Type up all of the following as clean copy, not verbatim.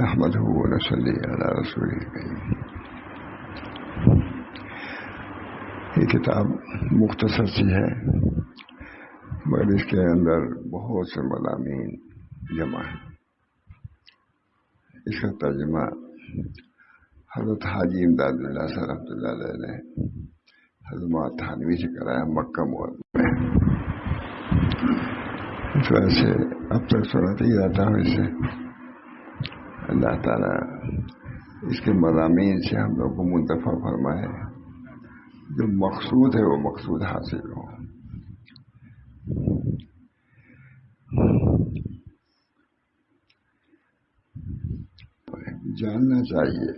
نحمده ونصلي على رسوله الكريم. یہ کتاب مختصر سی ہے مگر اس کے اندر بہت سے مضامین جمع ہیں. اس کا ترجمہ حضرت حاجی امداد اللہ صاحب رحمۃ اللہ علیہ نے حضرت تھانوی سے کرایا مکہ معظمہ میں. اس وجہ سے اب تک سناتے ہی رہتا ہوں اسے. اللہ تعالیٰ اس کے مضامین سے ہم لوگ کو منتفع فرمائے، جو مقصود ہے وہ مقصود حاصل ہو. جاننا چاہیے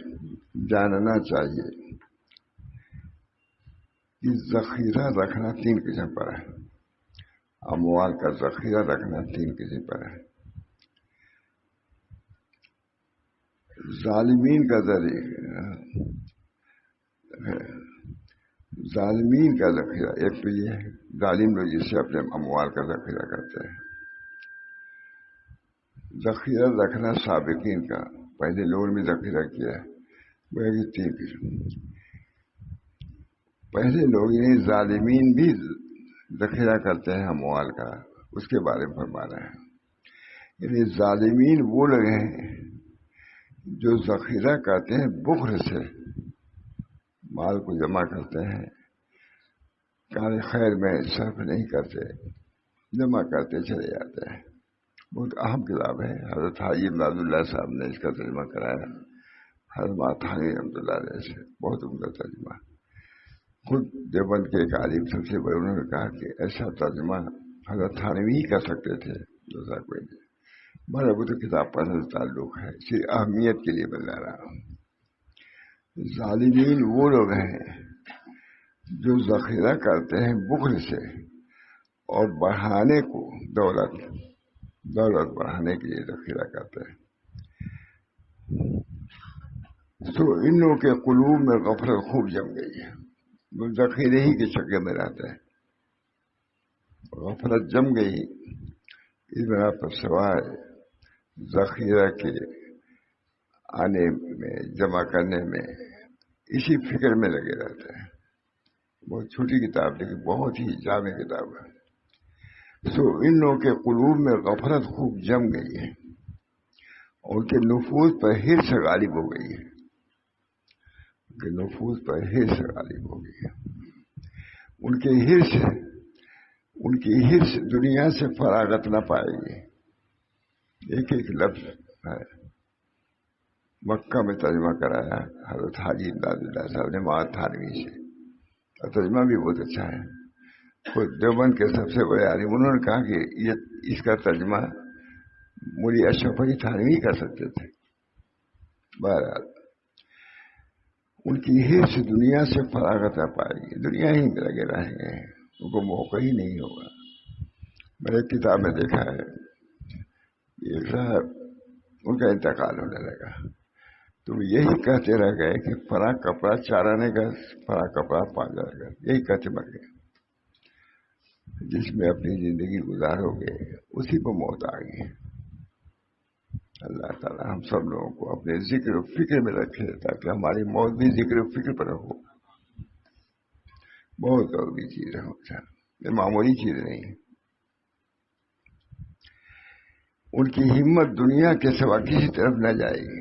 کہ ذخیرہ رکھنا 3 قسم پر ہے. اموال کا ذخیرہ رکھنا 3 قسم پر ہے. ظالمین کا ذخیرہ ایک تو یہ ہے، ظالم لوگ جس سے اپنے اموال کا ذخیرہ کرتے ہیں. ذخیرہ رکھنا سابقین کا، پہلے لوگوں نے ذخیرہ کیا ہے، وہ 3 قسم. پہلے لوگ یعنی ظالمین بھی ذخیرہ کرتے ہیں اموال کا، اس کے بارے میں فرما رہے ہیں. یعنی ظالمین وہ لوگ ہیں جو ذخیرہ کرتے ہیں بخل سے، مال کو جمع کرتے ہیں، کار خیر میں صرف نہیں کرتے، جمع کرتے چلے جاتے ہیں. بہت اہم کتاب ہے. حضرت حاجی امداد اللہ صاحب نے اس کا ترجمہ کرایا حضرت تھانوی رحمۃ اللہ علیہ سے. بہت عمدہ ترجمہ. خود دیوبند کے ایک عالم سب سے بڑے، انہوں نے کہا کہ ایسا ترجمہ حضرت تھانوی ہی کر سکتے تھے، دوسرا کوئی نہیں. ہمارا وہ تو کتاب پڑھنے سے تعلق ہے، صرف اہمیت کے لیے بتا رہا ہوں. ظالمین وہ لوگ ہیں جو ذخیرہ کرتے ہیں بخل سے اور بڑھانے کو، دولت بڑھانے کے لیے ذخیرہ کرتے ہیں. تو ان لوگوں کے قلوب میں غفلت خوب جم گئی ہے. وہ ذخیرے ہی کے چکر میں رہتے ہیں. غفلت جم گئی، اس بنا پر سوائے ذخیرہ کے آنے میں، جمع کرنے میں، اسی فکر میں لگے رہتے ہیں. بہت چھوٹی کتاب لیکن بہت ہی جامع کتاب ہے. تو ان لوگوں کے قلوب میں غفلت خوب جم گئی ہے، اور ان کے نفوذ پر حرص غالب ہو گئی ہے. ان کی حرص دنیا سے فراغت نہ پائے گی. ایک لفظ ہے مکہ میں ترجمہ کرایا حضرت حاجی امداد اللہ صاحب نے مہا تھانوی سے، اور ترجمہ بھی بہت اچھا ہے. خود دیوبند کے سب سے بڑے عالم، انہوں نے کہا کہ اس کا ترجمہ مولی اشرف علی تھانوی کر سکتے تھے. بہرحال ان کی حرص دنیا سے فراغت نہ پائے گی، دنیا ہی میں لگے رہیں گے، ان کو موقع ہی نہیں ہوگا. میں نے ایک کتاب میں دیکھا ہے، یہ صاحب ان کا انتقال ہونے لگا تو یہی کہتے رہ گئے کہ فلاں کپڑا چارانے کا، فلاں کپڑا پاجا گا، یہی کہتے مر گئے. جس میں اپنی زندگی گزارو گے اسی کو موت آ گئی. اللہ تعالیٰ ہم سب لوگوں کو اپنے ذکر و فکر میں رکھے تاکہ ہماری موت بھی ذکر و فکر پر ہو. بہت ضروری چیز ہے، یہ معمولی چیز نہیں ہے. ان کی ہمت دنیا کے سوا کسی طرف نہ جائے گی،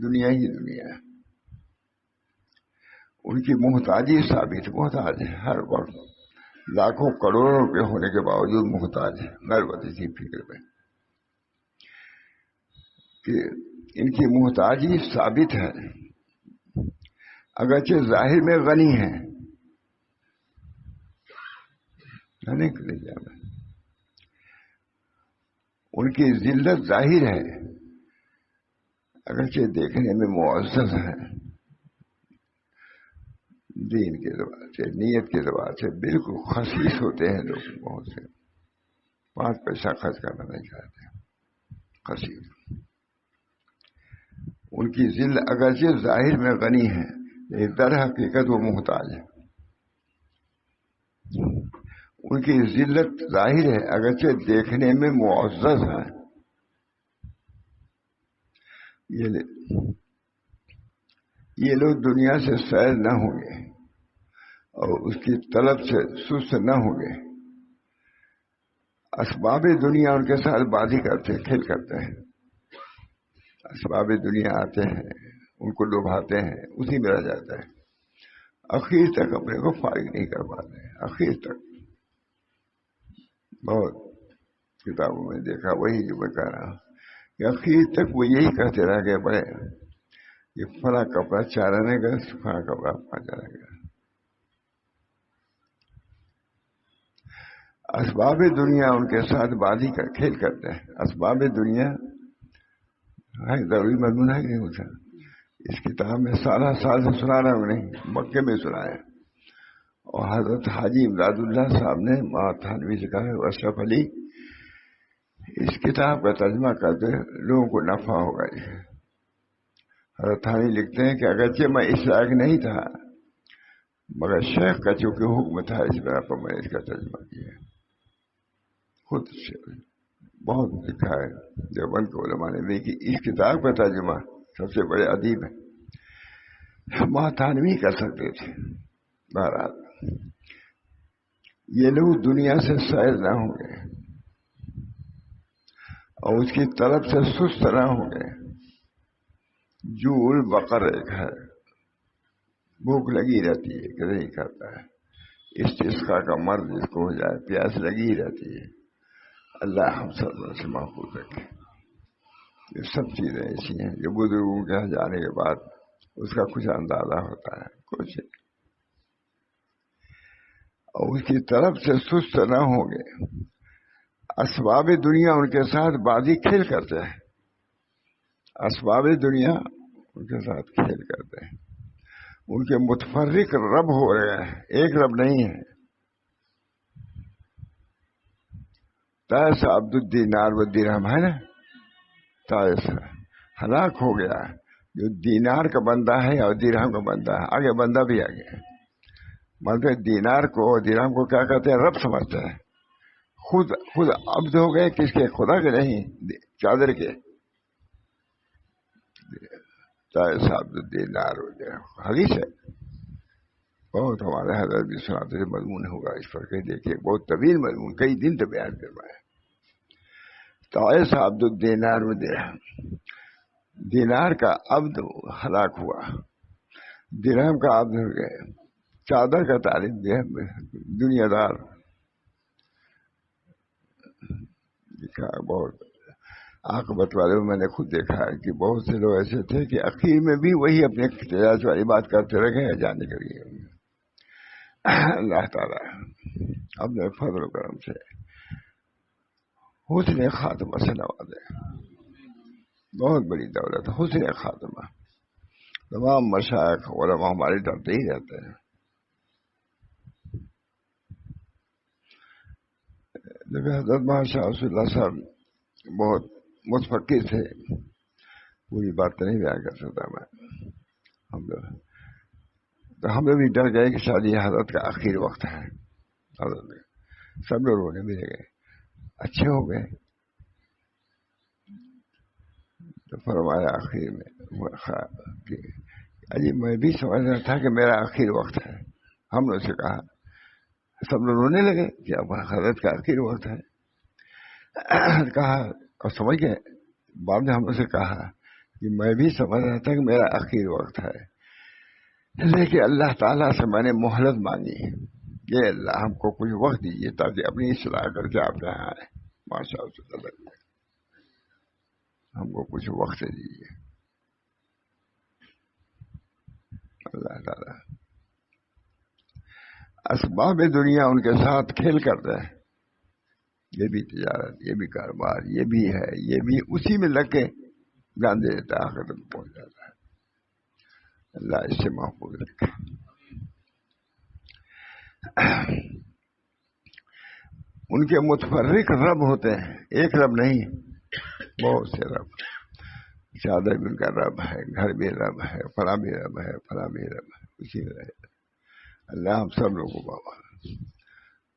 دنیا ہی دنیا. ان کی محتاجی ثابت، محتاج ہے ہر وقت، لاکھوں کروڑوں روپے ہونے کے باوجود محتاج ہے. غربت اسی فکر میں کہ ان کی محتاجی ثابت ہے، اگرچہ ظاہر میں غنی ہے. ان کی ذلت ظاہر ہے، اگرچہ دیکھنے میں معزز ہے. دین کے اعتبار سے، نیت کے اعتبار سے بالکل خسیس ہوتے ہیں لوگ. بہت سے 5 پیسہ خرچ کرنا نہیں چاہتے، خسیس. ان کی ذلت اگرچہ ظاہر میں غنی ہے لیکن در حقیقت وہ محتاج ہے. ان کی ذلت ظاہر ہے اگرچہ دیکھنے میں معزز ہے. یہ لوگ دنیا سے سیر نہ ہوں گے اور اس کی طلب سے سست نہ ہوں گے. اسباب دنیا ان کے ساتھ بازی کرتے ہیں، کھیل کرتے ہیں. اسباب دنیا آتے ہیں، ان کو لبھاتے ہیں، اسی میں رہ جاتا ہے. اخیر تک اپنے کو فارغ نہیں کر پاتے. اخیر تک بہت کتابوں میں دیکھا، وہی جو میں کہہ رہا ہوں کہ اخیر تک وہ یہی کہتے رہ گئے، بڑے یہ فلاں کپڑا چارانے گا، فلاں کپڑا پہنچانے گا. اسباب دنیا ان کے ساتھ بازی کر کھیل کرتے ہیں. اسباب دنیا ہے ضروری مضمون ہے کہ نہیں ہوتا. اس کتاب میں سارا سال سے سنا رہا ہوں، نہیں مکے میں سنایا. اور حضرت حاجی امداد اللہ صاحب نے تھانوی سے کہا ہے اشرف علی اس کتاب کا ترجمہ کرتے لوگوں کو نفع ہوگا. حضرت تھانوی لکھتے ہیں کہ اگرچہ میں اس لائق نہیں تھا مگر شیخ کا چونکہ حکم تھا اس بنا پر میں اس کا ترجمہ کیا. خود سے بہت لکھا ہے دیوبند کے علماء نے بھی کہ اس کتاب کا ترجمہ سب سے بڑے ادیب ہیں تھانوی کر سکتے تھے. بہرحال یہ لوگ دنیا سے سیر نہ ہوں گے اور اس کی طرف سے سست نہ ہوں گے. جول بقر ایک ہے، بھوک لگی رہتی ہے کہ نہیں کرتا ہے. استسقاء کا مرض جس کو ہو جائے پیاس لگی رہتی ہے. اللہ ہم سب سے محفوظ رکھے. یہ سب چیزیں ایسی ہیں جو بزرگوں کے یہاں جانے کے بعد اس کا کچھ اندازہ ہوتا ہے، کچھ اور اس کی طرف سے سست نہ ہوں گے. اسباب دنیا ان کے ساتھ بازی کھیل کرتے ہیں. اسباب دنیا ان کے ساتھ کھیل کرتے ہیں. ان کے متفرق رب ہو رہے ہیں، ایک رب نہیں ہے. تائس عبد الدینار و درہم ہے نا، تائس ہلاک ہو گیا جو دینار کا بندہ ہے اور درہم کا بندہ ہے. آگے بندہ بھی آگے مطلب دینار کو اور درہم کو کیا کہتے ہیں؟ رب سمجھتے ہیں. خود عبد ہو گئے کس کے؟ خدا کے نہیں، چادر کے. تائس عبد الدینار و درہم حدیث ہے، بہت ہمارے حضرت بھی سناتے تھے. مضمون ہوگا اس پر کہ دیکھیے بہت طویل مضمون، کئی دن تو بیان کروایا. تائس عبد الدینار و درہم، دینار کا عبد ہلاک ہوا، درہم کا عبد ہو گئے. چادر کا تعلیم بھی ہے، دنیا دار لکھا. بہت عاقبت والے میں نے خود دیکھا ہے کہ بہت سے لوگ ایسے تھے کہ اخیر میں بھی وہی اپنے تجارت والی بات کرتے رہ گئے جانے کے لیے. اللہ تعالیٰ اپنے فضل و کرم سے حسن خاتمہ سے نوازے. بہت بڑی دولت حسن خاتمہ. تمام مشائخ علماء ہماری طرف ہی رہتے ہیں. لیکن حضرت محمد شاہ رسول اللہ صاحب بہت متفقر تھے. پوری بات نہیں بیان کر سکتا میں. ہم لوگ بھی ڈر گئے کہ شاید یہ حضرت کا آخری وقت ہے. حضرت سب لوگ رونے بھی لگے. اچھے ہو گئے تو فرمایا آخر میں اجی میں بھی سمجھ رہا تھا کہ میرا آخری وقت ہے. ہم نے اسے کہا، سب لوگ رونے لگے کہ اب حضرت کا آخری وقت ہے. کہا اور سمجھ گئے. بعد میں ہم نے اسے کہا کہ میں بھی سمجھ رہا تھا کہ میرا آخری وقت ہے، لیکن اللہ تعالیٰ سے میں نے مہلت مانگی کہ اللہ ہم کو کچھ وقت دیجیے تاکہ اپنی اصلاح کر کے آپ یہاں آئے. ماشاء اللہ ہم کو کچھ وقت دیجیے. اللہ تعالیٰ اسباب دنیا ان کے ساتھ کھیل کرتے ہیں. یہ بھی تجارت، یہ بھی کاروبار، یہ بھی ہے، یہ بھی اسی میں لگ کے جان دے دیتا ہے، آخر تک پہنچ جاتا ہے. اللہ اس سے محفوظ رکھے. ان کے متفرق رب ہوتے ہیں، ایک رب نہیں، بہت سے رب. چادر بھی ان کا رب ہے، گھر بھی رب ہے، فلاں بھی رب ہے، فلاں بھی رب ہے. اسی میں رہے. اللہ ہم سب لوگوں کو بابا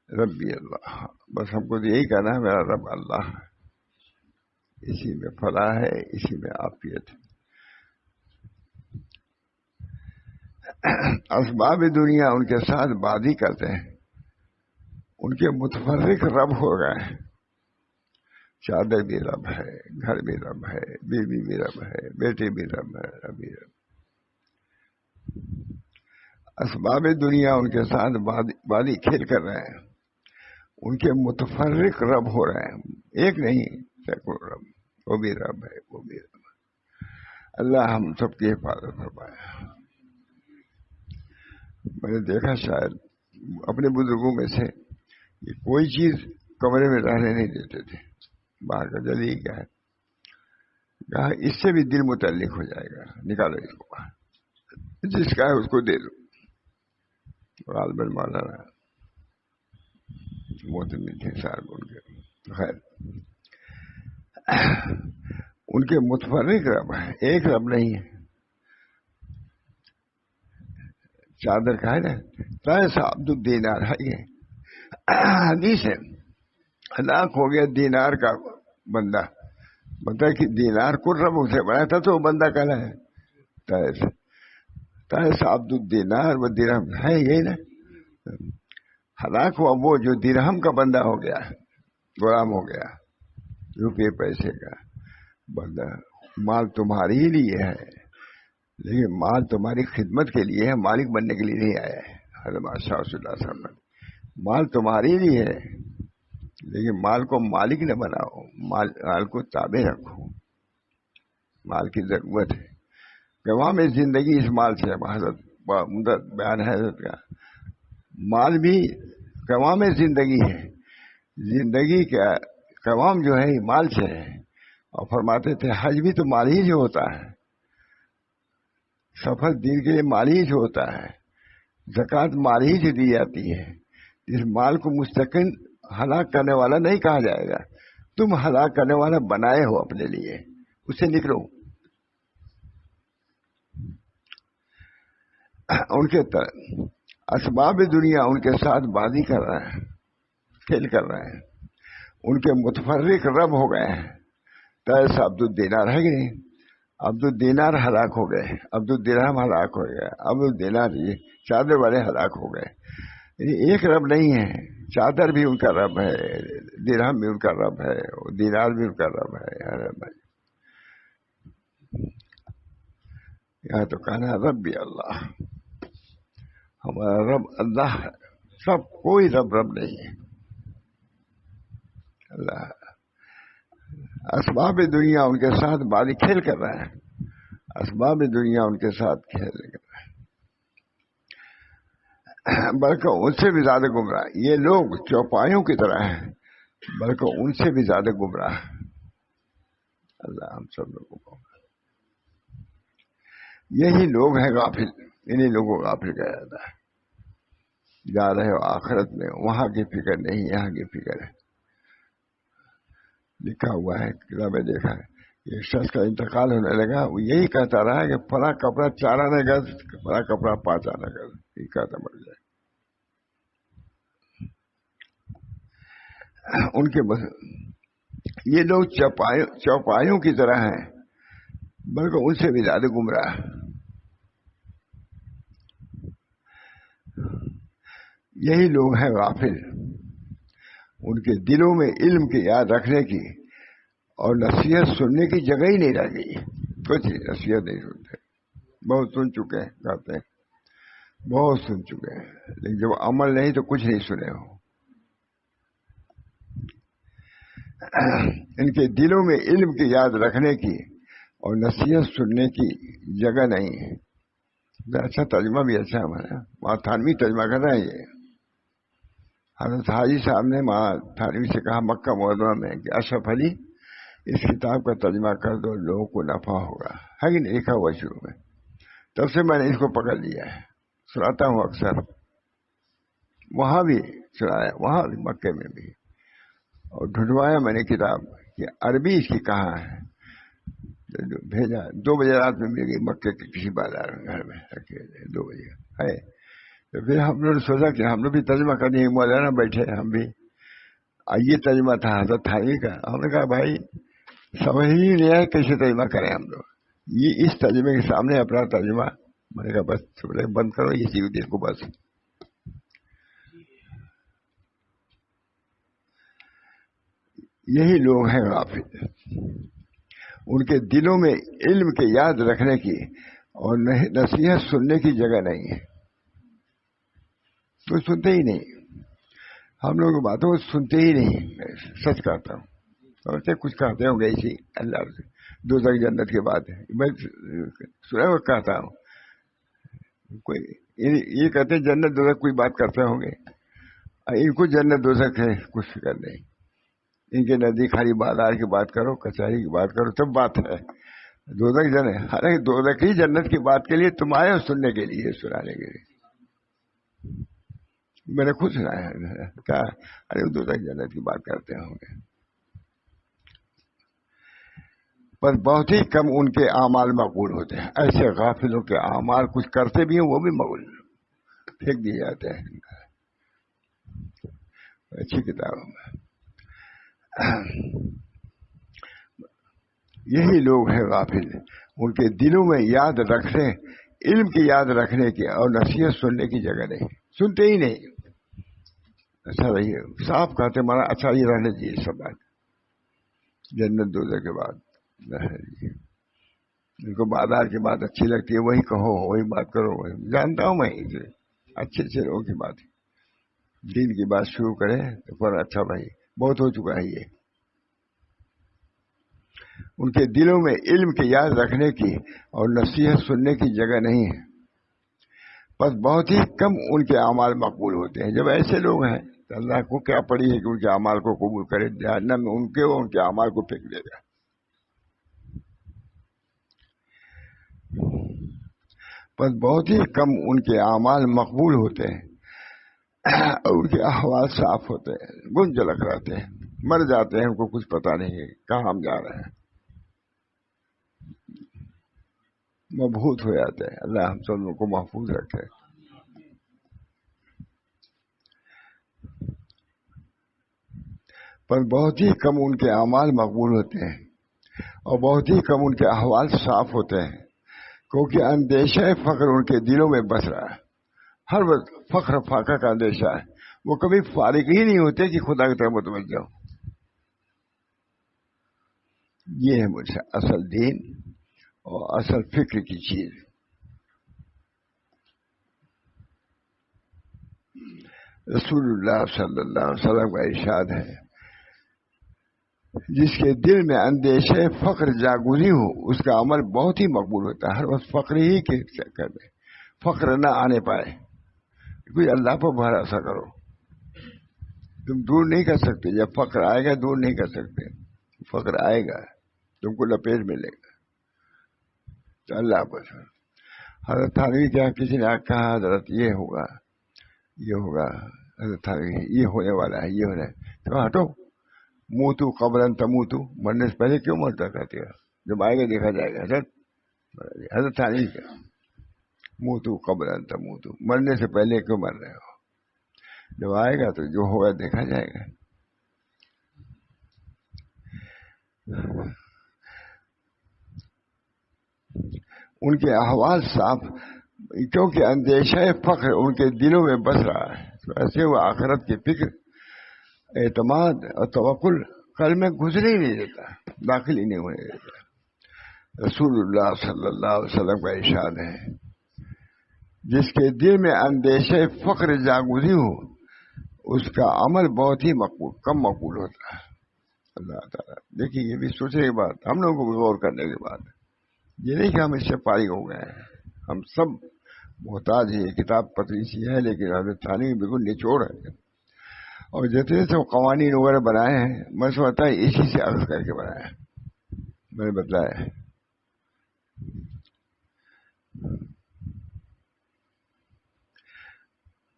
ربی اللہ. بس ہم کو یہی کہنا ہے میرا رب اللہ ہے، اسی میں فلاح ہے، اسی میں عافیت ہے. اسباب دنیا ان کے ساتھ بازی کرتے ہیں، ان کے متفرق رب ہو گئے ہیں۔ چادر بھی رب ہے، گھر بھی رب ہے، بیوی بھی رب ہے، بیٹے بھی رب ہے، ربی رب۔ اسباب دنیا ان کے ساتھ بازی کھیل کر رہے ہیں، ان کے متفرق رب ہو رہے ہیں، ایک نہیں سینکڑوں رب، وہ بھی رب ہے، وہ بھی رب ہے۔ اللہ ہم سب کی حفاظت فرمائے۔ میں نے دیکھا شاید اپنے بزرگوں میں سے کہ کوئی چیز کمرے میں رہنے نہیں دیتے تھے، باہر کا جلی کیا ہے، کہا اس سے بھی دل متعلق ہو جائے گا، نکالو اس کو، جس کا ہے اس کو دے دو۔ غالباً مولانا محتمل تھے صاحب ان کے، خیر ان کے متفرق رب ہے، ایک رب نہیں ہے۔ چادر کا ہے نا، پیسہ عبد الدینار ہے، یہ حدیث ہے، ہلاک ہو گیا دینار کا بندہ، بتا کہ دینار کو رب اسے بنایا تھا تو وہ بندہ کہنا ہے تیس عبد الدینار و درہم ہے، یہی نا، ہلاک ہوا وہ جو درہم کا بندہ ہو گیا، غلام ہو گیا، روپے پیسے کا بندہ۔ مال تمہاری ہی لیے ہے، لیکن مال تمہاری خدمت کے لیے ہے، مالک بننے کے لیے نہیں آیا ہے۔ حضرت شاہ صلی اللہ علیہ وسلم، مال تمہاری لیے ہے لیکن مال کو مالک نہ بناؤ، مال کو تابع رکھو، مال کی ضرورت ہے۔ قوام زندگی اس مال سے، حضرت بیان ہے حضرت کا، مال بھی قوام زندگی ہے، زندگی کا قوام جو ہے مال سے ہے۔ اور فرماتے تھے حج بھی تو مال ہی سے ہوتا ہے، سفر دین کے لیے مال ہی سے ہوتا ہے، زکوٰۃ مال ہی سے دی جاتی ہے۔ اس مال کو مستقل ہلاک کرنے والا نہیں کہا جائے گا، تم ہلاک کرنے والا بنائے ہو اپنے لیے، اس سے نکلو۔ ان کے اسباب دنیا ان کے ساتھ بازی کر رہے ہیں، کھیل کر رہے ہیں، ان کے متفرق رب ہو گئے ہیں۔ تیس عبد الدینار ہے کہ نہیں، عبد الدینار ہلاک ہو گئے، عبد الدرہم ہلاک ہو گیا، عبد الدینار یہ چادر والے ہلاک ہو گئے۔ ایک رب نہیں ہے، چادر بھی ان کا رب ہے، درہم بھی ان کا رب ہے، دینار بھی ان کا رب ہے۔ یہاں تو کہنا رب بھی اللہ، ہمارا رب اللہ ہے، سب کوئی رب نہیں ہے، اللہ۔ اسباب دنیا ان کے ساتھ بازی کھیل کر رہے ہیں، اسباب دنیا ان کے ساتھ کھیل کر رہے ہیں، بلکہ ان سے بھی زیادہ گمراہ۔ یہ لوگ چوپایوں کی طرح ہیں، بلکہ ان سے بھی زیادہ گمراہ۔ اللہ ہم سب لوگوں کو، یہی لوگ ہیں غافل، انہیں لوگوں کو غافل کہا جاتا ہے۔ جا رہے ہو آخرت میں، وہاں کی فکر نہیں، یہاں کی فکر ہے۔ لکھا ہوا ہے کتابیں دیکھا ہے، ایک شخص کا انتقال ہونے لگا، وہ یہی کہتا رہا کہ فلاں کپڑا 4 آنے گز، فلاں کپڑا 5 آنے گز، یہ کہتا مر جائے۔ ان کے بس یہ لوگ چوپایوں کی طرح ہیں، بلکہ ان سے بھی زیادہ گمراہ۔ یہی لوگ ہیں غافل، ان کے دلوں میں علم کی یاد رکھنے کی اور نصیحت سننے کی جگہ ہی نہیں رہ گئی، کچھ نصیحت نہیں سنتے، بہت سن چکے ہیں، کہتے ہیں بہت سن چکے ہیں، لیکن جب عمل نہیں تو کچھ نہیں سنے ہو۔ ان کے دلوں میں علم کی یاد رکھنے کی اور نصیحت سننے کی جگہ نہیں ہے۔ اچھا ترجمہ بھی اچھا ہمارا، وہاں تھانوی ترجمہ کر رہا ہے یہ۔ حضرت حاجی صاحب نے وہاں تھانوی سے کہا مکہ معظمہ میں کہ اشرف علی اس کتاب کا ترجمہ کر دو، لوگوں کو نفع ہوگا، ہے کہ نہیں، لکھا ہوا شروع میں۔ تب سے میں نے اس کو پکڑ لیا ہے، سناتا ہوں اکثر، وہاں بھی سنایا، وہاں بھی مکے میں بھی، اور ڈھونڈوایا میں نے کتاب کہ عربی اس کی کہاں ہے، بھیجا 2 بجے رات میں مل گئی مکے کے کسی بازار میں، گھر میں رکھے 2 بجے ہے۔ تو پھر ہم لوگوں نے سوچا کہ ہم لوگ بھی ترجمہ کرنے کے مولانا بیٹھے، ہم بھی یہ ترجمہ تھا حضرت تھانوی کا۔ ہم نے کہا بھائی سمجھ ہی نہیں آیا کیسے ترجمہ کریں ہم لوگ، یہ اس ترجمے کے سامنے اپنا ترجمہ میں نے کہا بس بند کرو یہ چیز دل کو بس. یہی لوگ ہیں غافل. ان کے دلوں میں علم کے یاد رکھنے کی اور نصیحت سننے کی جگہ نہیں ہے. کوئی سنتے ہی نہیں. ہم لوگ باتوں کو سنتے ہی نہیں. سچ کہتا ہوں. اور کچھ کہتے ہوں گے اسی اللہ سے دوزخ جنت کی بات ہے. میں سنا ہوا کہتا ہوں. کوئی یہ کہتے ہیں جنت دوزخ کوئی بات کرتے ہوں گے. ان کو جنت دوزخ ہے کچھ فکر نہیں. ان کے نزدیک خالی بازار کی بات کرو, کچہری کی بات کرو, تب بات ہے. دوزخ جنت, حالانکہ دوزخ ہی جنت کی بات کے لیے تم آئے ہو سننے کے لیے, سنانے کے لیے. میں نے خود سنا ہے. کہا ارے دوزخ جنت کی بات کرتے ہوں گے. پر بہت ہی کم ان کے اعمال مقبول ہوتے ہیں. ایسے غافلوں کے اعمال کچھ کرتے بھی ہیں وہ بھی مقبول پھینک دیے جاتے ہیں. اچھی کتابوں میں یہی لوگ ہیں غافل. ان کے دلوں میں یاد رکھنے, علم کی یاد رکھنے کی اور نصیحت سننے کی جگہ نہیں. سنتے ہی نہیں. اچھا رہیے صاف کہتے مانا اچھا یہ رہنے چاہیے سب بات. جنت دوزخ کے بعد ان کو بازار کی بات اچھی لگتی ہے, وہی کہو, وہی بات کرو. وہی جانتا ہوں میں اچھے اچھے لوگوں کی بات. دین کی بات شروع کرے تو پر اچھا بھائی بہت ہو چکا ہے یہ. ان کے دلوں میں علم کی یاد رکھنے کی اور نصیحت سننے کی جگہ نہیں ہے. بس بہت ہی کم ان کے اعمال مقبول ہوتے ہیں. جب ایسے لوگ ہیں تو اللہ کو کیا پڑی ہے کہ ان کے اعمال کو قبول کرے. جہنم میں ان کے اعمال کو پھینک دے گا. بس بہت ہی کم ان کے اعمال مقبول ہوتے ہیں اور ان کے احوال صاف ہوتے ہیں. گنجلک رہتے ہیں, مر جاتے ہیں, ان کو کچھ پتا نہیں ہے کہاں ہم جا رہے ہیں. مبہوت ہو جاتے ہیں. اللہ ہم سب لوگوں کو محفوظ رکھے. پر بہت ہی کم ان کے اعمال مقبول ہوتے ہیں اور بہت ہی کم ان کے احوال صاف ہوتے ہیں, کیونکہ اندیشہ فقر ان کے دلوں میں بس رہا ہے. ہر وقت فخر فاقہ کا اندیشہ ہے. وہ کبھی فارغ ہی نہیں ہوتے کہ خدا کی طرف متوجہ ہو. یہ ہے مجھ سے اصل دین اور اصل فکر کی چیز. رسول اللہ صلی اللہ علیہ وسلم کا ارشاد ہے, جس کے دل میں اندیشہ فقر جاگزی ہو اس کا عمل بہت ہی مقبول ہوتا ہے. ہر وقت فقر ہی کے چکر میں فقر نہ آنے پائے. کوئی اللہ پر بھروسہ کرو. تم دور نہیں کر سکتے. جب فقر آئے گا دور نہیں کر سکتے. فقر آئے گا تم کو لپیٹ ملے گا. تو اللہ پر حضرت تھانوی کیا کسی نے کہا حضرت یہ ہوگا یہ ہوگا, حضرت تھانوی یہ ہونے والا ہے, یہ ہونا ہے. تو ہٹو, موتو قبرن تموتو, مرنے سے پہلے کیوں مرتا کہتے ہو؟ جب آئے گا دیکھا جائے گا. حضرت تھانوی کیا موتو قبرن تموتو, مرنے سے پہلے کیوں مر رہے ہو؟ جب آئے گا تو جو ہوگا دیکھا جائے گا. ان کے احوال صاف, کیونکہ اندیشہ فخر ان کے دلوں میں بس رہا ہے. تو ایسے وہ آخرت کی فکر, اعتماد اور توکل قلب میں گزر ہی نہیں دیتا, داخل ہی نہیں ہونے دیتا. رسول اللہ صلی اللہ علیہ وسلم کا ارشاد ہے, جس کے دل میں اندیشہ فخر جاگزی ہو اس کا عمل بہت ہی کم مقبول ہوتا ہے. اللہ تعالیٰ دیکھیے یہ بھی سوچنے کی بات, ہم لوگوں کو بھی غور کرنے کی بات. یہ نہیں کہ ہم اس سے فارغ ہو گئے ہیں. ہم سب محتاج ہیں. کتاب پتلی سی ہے لیکن حضرت تھانوی بالکل نچوڑ ہے. اور جتنے سے قوانین وغیرہ بنائے ہیں میں سمجھتا ہے اسی سے عرض کر کے بنائے ہیں. میں نے بتلایا ہے.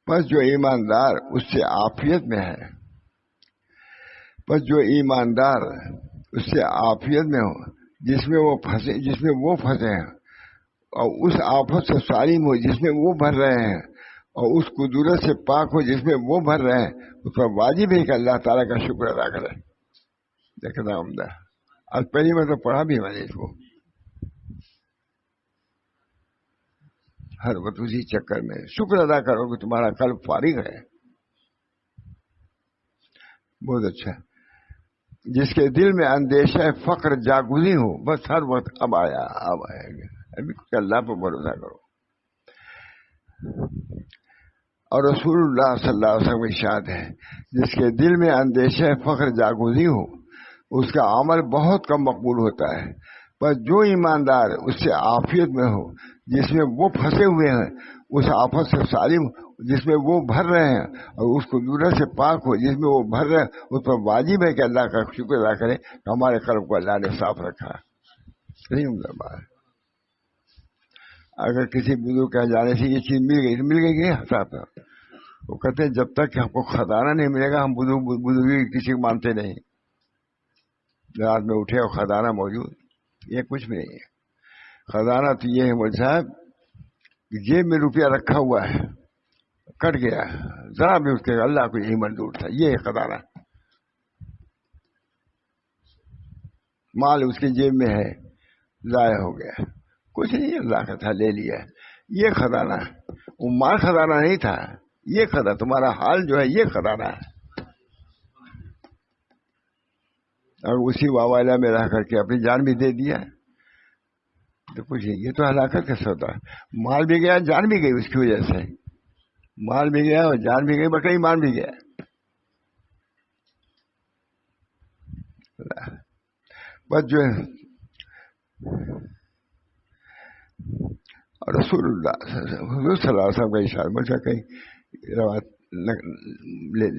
بس جو ایماندار اس سے عافیت میں ہے, بس جو ایماندار اس سے عافیت میں ہو, جس میں وہ پھنسے ہیں اور اس آفت سے سالم ہو جس میں وہ بھر رہے ہیں, اور اس قدرت سے پاک ہو جس میں وہ بھر رہے ہیں, اس پر واجب ہے کہ اللہ تعالیٰ کا شکر ادا کرے. دیکھنا عمدہ. آج پہلی مرتبہ پڑھا بھی میں نے اس کو. ہر وقت اسی چکر میں. شکر ادا کرو کہ تمہارا قلب فارغ ہے. بہت اچھا. جس کے دل میں اندیشہ فقر جاگزی ہو، بس ہر وقت اب آیا اب آئے گا، ابھی کچھ اللہ پر بھروسہ کرو. اور رسول اللہ صلی اللہ علیہ وسلم کی ارشاد ہے، جس کے دل میں اندیشہ فقر جاگزی ہو اس کا عمل بہت کم مقبول ہوتا ہے. پر جو ایماندار اس سے عافیت میں ہو، جس میں وہ پھنسے ہوئے ہیں اس آفت سے سالم، جس میں وہ بھر رہے ہیں، اور اس کو ضرورت سے پاک ہو جس میں وہ بھر رہے ہیں، اس پر واجب ہے کہ اللہ کا شکر ادا کرے کہ ہمارے قلب کو اللہ نے صاف رکھا. صحیح بات. اگر کسی بزرگ کے جانے سے یہ چیز مل گئی کہ ہنسا تھا. وہ کہتے ہیں جب تک کہ ہم کو خزانہ نہیں ملے گا ہم بزرگی کسی کو مانتے نہیں. رات میں اٹھے اور خزانہ موجود، یہ کچھ بھی نہیں ہے. خزانہ تو یہ ہے مول صاحب، جیب میں روپیہ رکھا ہوا ہے، کٹ گیا، ذرا بھی اس کے اللہ کو یہی منظور تھا، یہ خزانہ. مال اس کی جیب میں ہے، ضائع ہو گیا، کچھ نہیں، اللہ کا تھا لے لیا. یہ خزانہ، وہ مال خزانہ نہیں تھا، یہ خزانہ تمہارا حال جو ہے یہ خزانہ ہے. اور اسی واویلا میں رہ کر کے اپنی جان بھی دے دیا تو کچھ یہ تو ہلاکت کا سودا. مال بھی گیا، جان بھی گئی اس کی وجہ سے. مال بھی گیا اور جان بھی گئی، بقی ایمان بھی گیا. بس جو ہے اور رسول اللہ حضور صلی اللہ علیہ وسلم کا ارشاد، مجھے کہیں روایت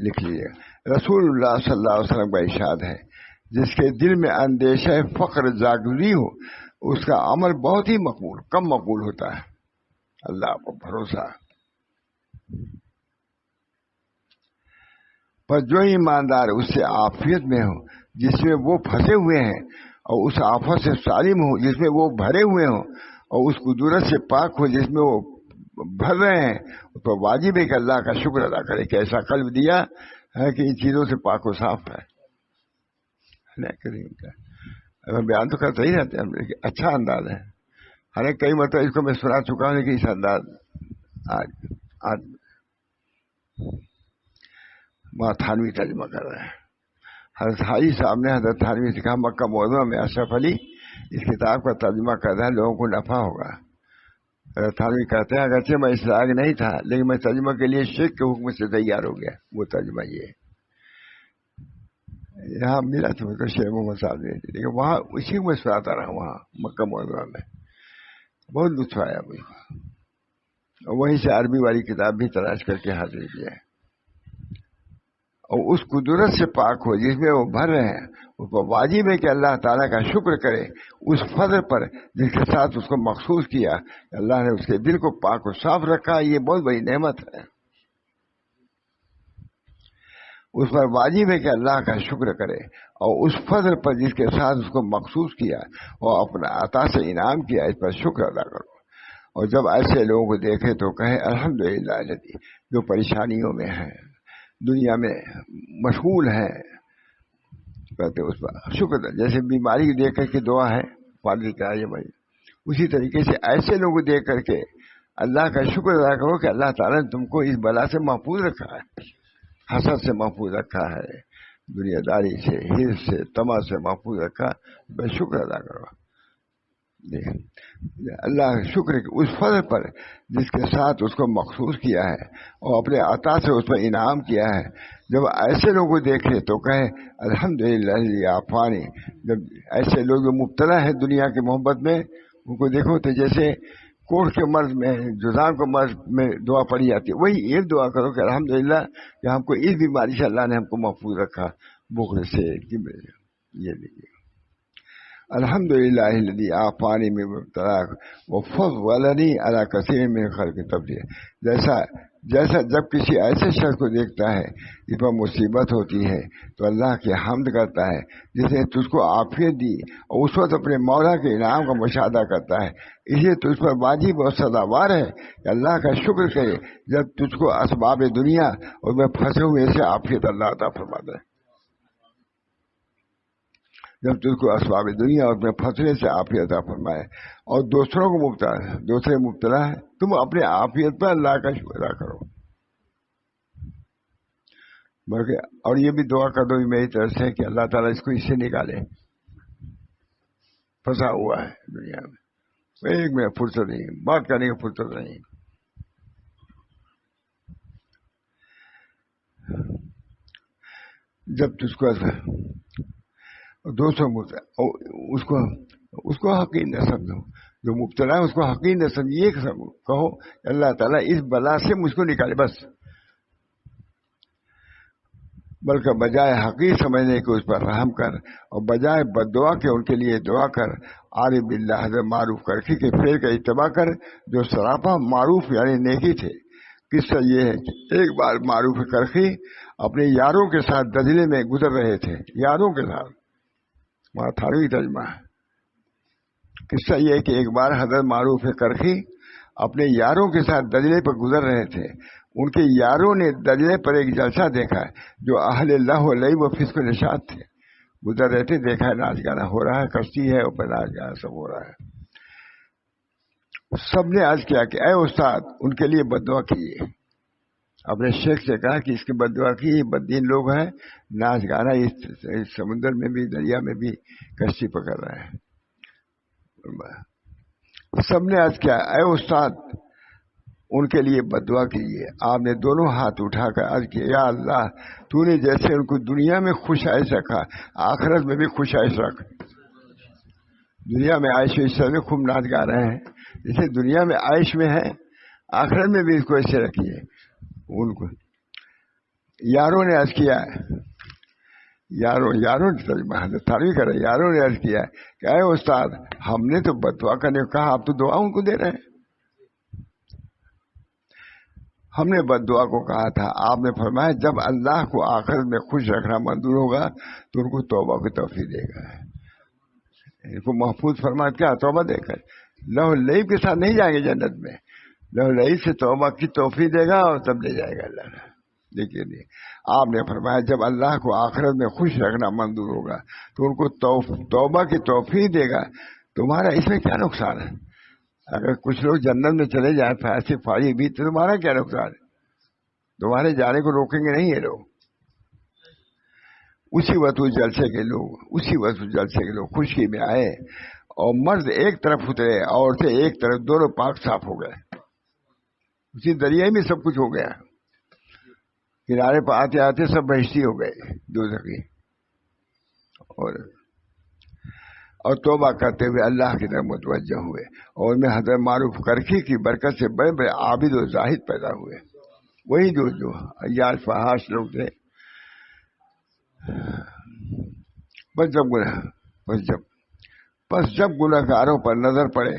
لکھ لیجیے. رسول اللہ صلی اللہ علیہ وسلم کا ارشاد ہے، جس کے دل میں اندیشہ فقر جاگزی ہو اس کا عمل بہت ہی کم مقبول ہوتا ہے. اللہ پر بھروسہ. پر جو ایماندار اس سے عافیت میں ہو جس میں وہ پھنسے ہوئے ہیں، اور اس آفت سے سالم ہو جس میں وہ بھرے ہوئے ہوں، اور اس قدرت سے پاک ہو جس میں وہ بھر رہے ہیں، اس پر واجب ہے کہ اللہ کا شکر ادا کرے کہ ایسا قلب دیا ہے کہ ان چیزوں سے پاک و صاف ہے. بیان تو کرتے ہی رہتے ہیں، اچھا انداز ہے. ہر کئی مرتبہ اس کو میں سنا چکا ہوں کہ اس انداز آج وہاں تھانوی ترجمہ کر رہے ہیں. حضرت حاجی صاحب نے حضرت تھانوی سے کہا مکہ معظمہ میں اشرف علی اس کتاب کا ترجمہ کر رہا ہے، لوگوں کو نفع ہوگا. حضرت تھانوی کہتے ہیں اگرچہ میں اس لائق نہیں تھا لیکن میں ترجمہ کے لیے شیخ کے حکم سے تیار ہو گیا. وہ ترجمہ یہ یہاں ملا تھا مجھ کو شیخ محمد صاحب نے، لیکن وہاں اسی میں سناتا رہا وہاں مکہ معظمہ میں. بہت لطف آیا مجھ کو. وہیں سے عربی والی کتاب بھی تلاش کر کے حاصل کیا ہے. اور اس قدرت سے پاک ہو جس میں وہ بھر رہے ہیں، اس پر واجب ہے کہ اللہ تعالیٰ کا شکر کرے اس فضل پر جس کے ساتھ اس کو مخصوص کیا. اللہ نے اس کے دل کو پاک و صاف رکھا، یہ بہت بڑی نعمت ہے. اس پر واجب ہے کہ اللہ کا شکر کرے، اور اس فضل پر جس کے ساتھ اس کو مخصوص کیا اور اپنا عطا سے انعام کیا، اس پر شکر ادا کرو. اور جب ایسے لوگوں کو دیکھے تو کہے الحمدللہ الذی، جو پریشانیوں میں ہیں، دنیا میں مشغول ہے، کہتے اس پر شکر. جیسے بیماری دیکھ کر کے دعا ہے پادری کا یہ بھائی، اسی طریقے سے ایسے لوگوں کو دیکھ کر کے اللہ کا شکر ادا کرو کہ اللہ تعالیٰ نے تم کو اس بلا سے محفوظ رکھا ہے، حسد سے محفوظ رکھا ہے، دنیا داری سے، حرص سے، طمع سے محفوظ رکھا. بس شکر ادا کرو. اللہ کا شکر کہ اس فضل پر جس کے ساتھ اس کو مخصوص کیا ہے اور اپنے عطا سے اس پر انعام کیا ہے. جب ایسے لوگوں کو دیکھے تو کہیں الحمدللہ عافانی. جب ایسے لوگ جو مبتلا ہے دنیا کی محبت میں، ان کو دیکھو تو جیسے کوڑھ کے مرض میں، جذام کے مرض میں دعا پڑھی جاتی ہے، وہی ایک دعا کرو کہ الحمدللہ کہ ہم کو اس بیماری سے اللہ نے ہم کو محفوظ رکھا، بخل سے. یہ لیجیے الحمدللہ الذی عافانی من مبتلا وفضلنی علی کثیر من خلق تفضیلا. جیسا جب کسی ایسے شخص کو دیکھتا ہے جس پر مصیبت ہوتی ہے تو اللہ کی حمد کرتا ہے جس نے تجھ کو عافیت دی، اور اس وقت اپنے مولا کے انعام کا مشاہدہ کرتا ہے. اس لیے تجھ پر واجب اور سزاوار ہے کہ اللہ کا شکر کرے جب تجھ کو اسباب دنیا اور میں پھنسے ہوئے سے عافیت اللہ عطا فرماتا ہے. جب تجھ کو اسباب دنیا اور اپنے پھنسنے سے عافیت عطا فرمائے اور دوسروں کو دوسرے مبتلا ہے، تم اپنے عافیت پر اللہ کا شکر ادا کرو. بلکہ اور یہ بھی دعا کر دو میری طرف سے کہ اللہ تعالیٰ اس کو اس سے نکالے، پھنسا ہوا ہے دنیا میں، ایک میں فرصت نہیں، بات کرنے کی فرصت نہیں. جب تجھ کو دوسروں اس کو حقیر نہ سمجھو، جو مبتلا ہے اس کو حقیر نہ سمجھیے، کہو اللہ تعالیٰ اس بلا سے مجھ کو نکالے بس، بلکہ بجائے حقیر سمجھنے کے اس پر رحم کر، اور بجائے بد دعا کے ان کے لیے دعا کر. عارف باللہ حضرت معروف کرخی کے پھر کا اتباع کر جو سراپا معروف یعنی نیکی تھے. قصہ یہ ہے کہ ایک بار معروف کرخی اپنے یاروں کے ساتھ دجلے میں گزر رہے تھے، یاروں کے ساتھ، وہاں تھانوی ترجمہ ہے. قصہ یہ ہے کہ ایک بار حضرت معروف کرخی اپنے یاروں کے ساتھ دجلے پر گزر رہے تھے. ان کے یاروں نے دجلے پر ایک جلسہ دیکھا جو اہل اللہ علیہ و فسق و نشاط تھے. گزر رہے تھے، دیکھا ہے ناچ گانا ہو رہا ہے، کشتی ہے اوپر، ناچ گانا سب ہو رہا ہے. سب نے عرض کیا کہ اے استاد ان کے لیے بد دعا کیجیے. اپنے شیخ سے کہا کہ اس کی بد دعا کی، بددین لوگ ہیں، ناچ گانا اس سمندر میں بھی دریا میں بھی کشتی پکڑ رہے ہیں. سب نے عرض کیا اے استاد ان کے لیے بد دعا کیجیے. آپ نے دونوں ہاتھ اٹھا کر عرض کیا یا اللہ تو نے جیسے ان کو دنیا میں خوش عائش رکھا، آخرت میں بھی خوش عائش رکھ. دنیا میں عائش و عشرت میں خوب ناچ گا رہے ہیں، جیسے دنیا میں عائش میں ہے آخرت میں بھی اس کو ایسے رکھیے. ان کو یاروں نے عرض کیا، یاروں تاریخ کر رہے، یاروں نے عرض کیا کہ اے استاد ہم نے تو بد دعا کرنے کو کہا، آپ تو دعا ان کو دے رہے ہیں. ہم نے بد دعا کو کہا تھا، آپ نے فرمایا جب اللہ کو آخرت میں خوش رکھنا منظور ہوگا تو ان کو توبہ کی توفیق دے گا. ان کو محفوظ فرمایا کیا؟ توبہ دے کر. لہو لعب کے ساتھ نہیں جائیں گے جنت میں، لہو لعب سے توبہ کی توفیق دے گا اور تب لے جائے گا اللہ. دیکھیے نہیں، آپ نے فرمایا جب اللہ کو آخرت میں خوش رکھنا منظور ہوگا تو ان کو توبہ کی توفیق دے گا. تمہارا اس میں کیا نقصان ہے؟ اگر کچھ لوگ جنت میں چلے جائیں فیصلے فاری بھی تو تمہارا کیا نقصان ہے؟ تمہارے جانے کو روکیں گے نہیں یہ لوگ. اسی وقت جلسے کے لوگ خشکی میں آئے اور مرد ایک طرف اترے، عورتیں ایک طرف، دونوں پاک صاف ہو گئے. اسی دریا میں سب کچھ ہو گیا. کنارے پہ آتے آتے سب بہشتی ہو گئے دوزخی، اور توبہ کرتے ہوئے اللہ کی طرف متوجہ ہوئے. اور میں حضرت معروف کرخی کی برکت سے بڑے بڑے عابد و زاہد پیدا ہوئے. وہی جو عیاش فحاش لوگ تھے. بس جب گناہگاروں پر نظر پڑے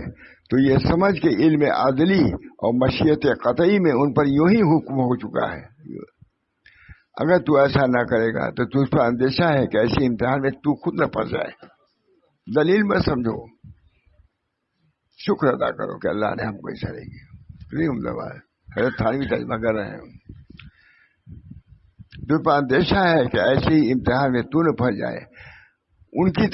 تو یہ سمجھ کے علم عدلی اور مشیت قطعی میں ان پر یوں ہی حکم ہو چکا ہے. اگر تو ایسا نہ کرے گا تو تجھ پر اندیشہ ہے کہ ایسی امتحان میں تو خود نہ پھنس جائے. دلیل میں سمجھو، شکر ادا کرو کہ اللہ نے ہم کو ایسا دے گی. حضرت تھانوی ترجمہ کر رہے ہیں. تجھ پر اندیشہ ہے کہ ایسی امتحان میں تو نہ پھنس جائے. ان کی